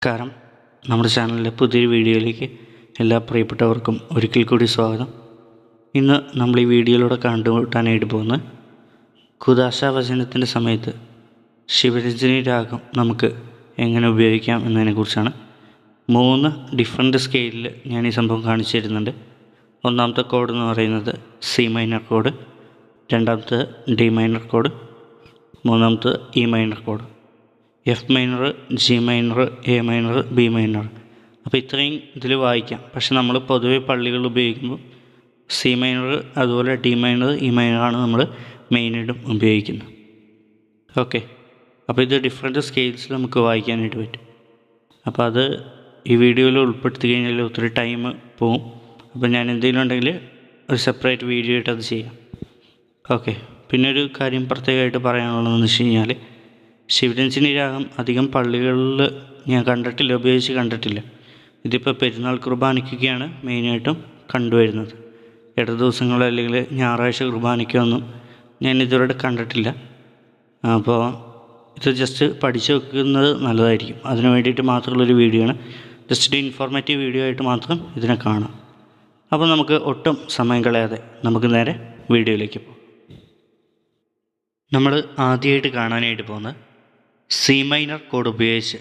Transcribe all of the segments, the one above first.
നമസ്കാരം. നമ്മുടെ ചാനലിലെ പുതിയൊരു വീഡിയോയിലേക്ക് എല്ലാ പ്രിയപ്പെട്ടവർക്കും ഒരിക്കൽ കൂടി സ്വാഗതം. ഇന്ന് നമ്മൾ ഈ വീഡിയോയിലൂടെ കണ്ടുമുട്ടാനായിട്ട് പോകുന്നത് കുദാശാവചനത്തിൻ്റെ സമയത്ത് ശിവരഞ്ജിനി രാഗം നമുക്ക് എങ്ങനെ ഉപയോഗിക്കാം എന്നതിനെക്കുറിച്ചാണ്. 3 ഡിഫറെൻറ്റ് സ്കെയിലിൽ ഞാൻ ഈ സംഭവം കാണിച്ചു തരുന്നുണ്ട്. ഒന്നാമത്തെ കോഡ് എന്ന് പറയുന്നത് സി മൈനർ കോഡ്, രണ്ടാമത്തെ ഡി മൈനർ കോഡ്, മൂന്നാമത്തെ E minor code, F minor, G minor, A minor, B minor. അപ്പോൾ ഇത്രയും ഇതിൽ വായിക്കാം. പക്ഷെ നമ്മൾ പൊതുവെ പള്ളികൾ ഉപയോഗിക്കുമ്പോൾ സി മൈനർ, അതുപോലെ ഡി മൈനർ, ഇ മൈനറാണ് നമ്മൾ മെയിനായിട്ടും ഉപയോഗിക്കുന്നത്. ഓക്കെ, അപ്പോൾ ഇത് ഡിഫറെൻറ്റ് സ്കെയിൽസിൽ നമുക്ക് വായിക്കാനായിട്ട് പറ്റും. അപ്പോൾ അത് ഈ വീഡിയോയിൽ ഉൾപ്പെടുത്തി കഴിഞ്ഞാൽ ഒത്തിരി ടൈം പോവും. അപ്പോൾ ഞാൻ എന്തെങ്കിലും ഉണ്ടെങ്കിൽ ഒരു സെപ്പറേറ്റ് വീഡിയോ ആയിട്ട് അത് ചെയ്യാം. ഓക്കെ, പിന്നെ ഒരു കാര്യം പ്രത്യേകമായിട്ട് പറയാനുള്ളതെന്ന് വെച്ച് കഴിഞ്ഞാൽ ശിവരഞ്ജിനി രാഗം അധികം പള്ളികളിൽ ഞാൻ ഉപയോഗിച്ച് കണ്ടിട്ടില്ല. ഇതിപ്പോൾ പെരുന്നാൾ കുർബാനയ്ക്കൊക്കെയാണ് മെയിനായിട്ടും കണ്ടുവരുന്നത്. ഇട ദിവസങ്ങളോ അല്ലെങ്കിൽ ഞായറാഴ്ച കുർബാനയ്ക്കൊന്നും ഞാൻ ഇതുവരെ കണ്ടിട്ടില്ല. അപ്പോൾ ഇത് ജസ്റ്റ് പഠിച്ചു വെക്കുന്നത് നല്ലതായിരിക്കും. അതിന് വേണ്ടിയിട്ട് മാത്രമുള്ളൊരു വീഡിയോ ആണ്. ജസ്റ്റ് ഇൻഫോർമേറ്റീവ് വീഡിയോ ആയിട്ട് മാത്രം ഇതിനെ കാണാം. അപ്പോൾ നമുക്ക് ഒട്ടും സമയം കളയാതെ നമുക്ക് നേരെ വീഡിയോയിലേക്ക് പോകാം. നമ്മൾ ആദ്യമായിട്ട് കാണാനായിട്ട് പോകുന്നത് സി മൈനർ കോഡ് ഉപയോഗിച്ച്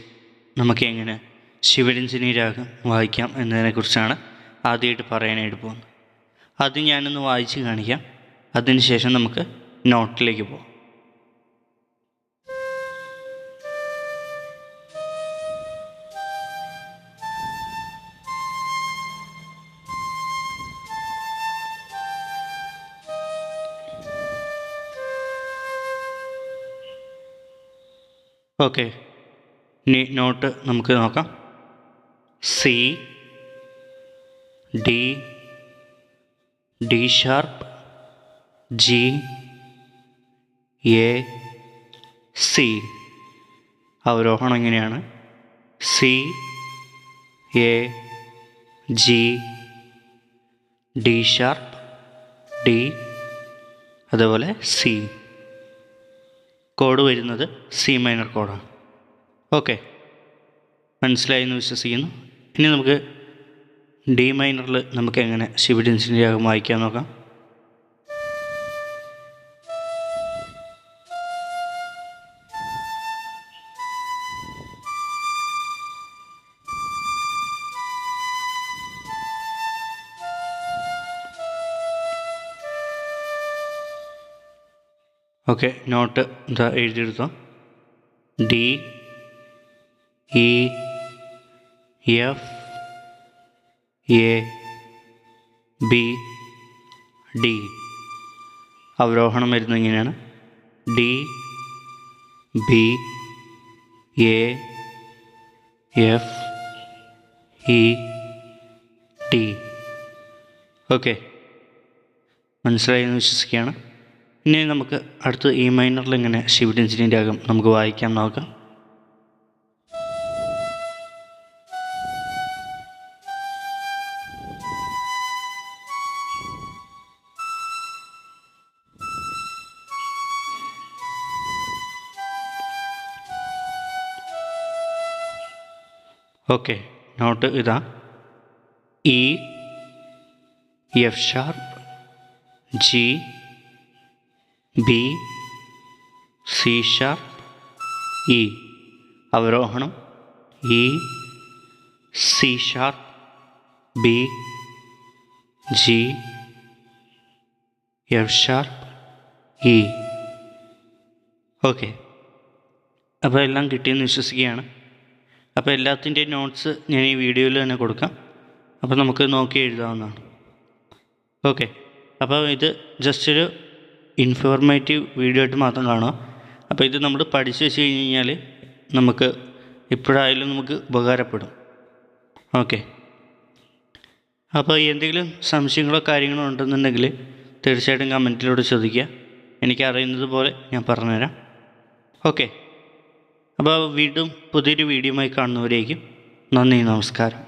നമുക്ക് എങ്ങനെ ശിവരഞ്ജിനി രാഗം വായിക്കാം എന്നതിനെക്കുറിച്ചാണ് ആദ്യമായിട്ട് പറയാനായിട്ട് പോകുന്നത്. അത് ഞാനൊന്ന് വായിച്ച് കാണിക്കാം. അതിനുശേഷം നമുക്ക് നോട്ടിലേക്ക് പോകാം. ഓക്കെ, ഇനി നോട്ട് നമുക്ക് നോക്കാം. C, D, D sharp, G, A, C. അവരോഹണം ഇങ്ങനെയാണ്: C, A, G, D sharp, D, അതുപോലെ സി. കോഡ് വരുന്നത് സി മൈനർ കോഡാണ്. ഓക്കെ, മനസ്സിലായി എന്ന് വിശ്വസിക്കുന്നു. ഇനി നമുക്ക് ഡി മൈനറിൽ നമുക്ക് എങ്ങനെ ശിവരഞ്ജിനി രാഗം വായിക്കാൻ നോക്കാം. ഓക്കെ, നോട്ട് ഇതാ എഴുതിയെടുത്തോ. D, E, F, A, B, D. അവരോഹണം വരുന്നത് ഇങ്ങനെയാണ്: D, B, A, F, E, D. Okay, മനസ്സിലായി എന്ന് വിശ്വസിക്കുകയാണ്. ഇനി നമുക്ക് അടുത്ത് ഇ മൈനറിൽ എങ്ങനെ ശിവരഞ്ജിനി രാഗം നമുക്ക് വായിക്കാം നോക്കാം. ഓക്കെ, നോട്ട് ഇതാ: E, F sharp, G, B, C sharp, E. അവരോഹണം: E, C sharp, B, G, F sharp, E. Okay, അപ്പോൾ എല്ലാം കിട്ടിയെന്ന് വിശ്വസിക്കുകയാണ്. അപ്പോൾ എല്ലാത്തിൻ്റെയും നോട്ട്സ് ഞാൻ ഈ വീഡിയോയിൽ തന്നെ കൊടുക്കാം. അപ്പോൾ നമുക്ക് നോക്കി എഴുതാവുന്നതാണ്. ഓക്കെ, അപ്പോൾ ഇത് ജസ്റ്റ് ഒരു ഇൻഫോർമേറ്റീവ് വീഡിയോ ആയിട്ട് മാത്രം കാണുക. അപ്പോൾ ഇത് നമ്മൾ പഠിച്ചു വെച്ച് കഴിഞ്ഞാൽ നമുക്ക് എപ്പോഴായാലും നമുക്ക് ഉപകാരപ്പെടും. ഓക്കെ, അപ്പോൾ എന്തെങ്കിലും സംശയങ്ങളോ കാര്യങ്ങളോ ഉണ്ടെന്നുണ്ടെങ്കിൽ തീർച്ചയായിട്ടും കമൻറ്റിലൂടെ ചോദിക്കുക. എനിക്കറിയുന്നത് പോലെ ഞാൻ പറഞ്ഞുതരാം. ഓക്കെ, അപ്പോൾ വീണ്ടും പുതിയൊരു വീഡിയോയുമായി കാണുന്നവരേക്കും നന്ദി, നമസ്കാരം.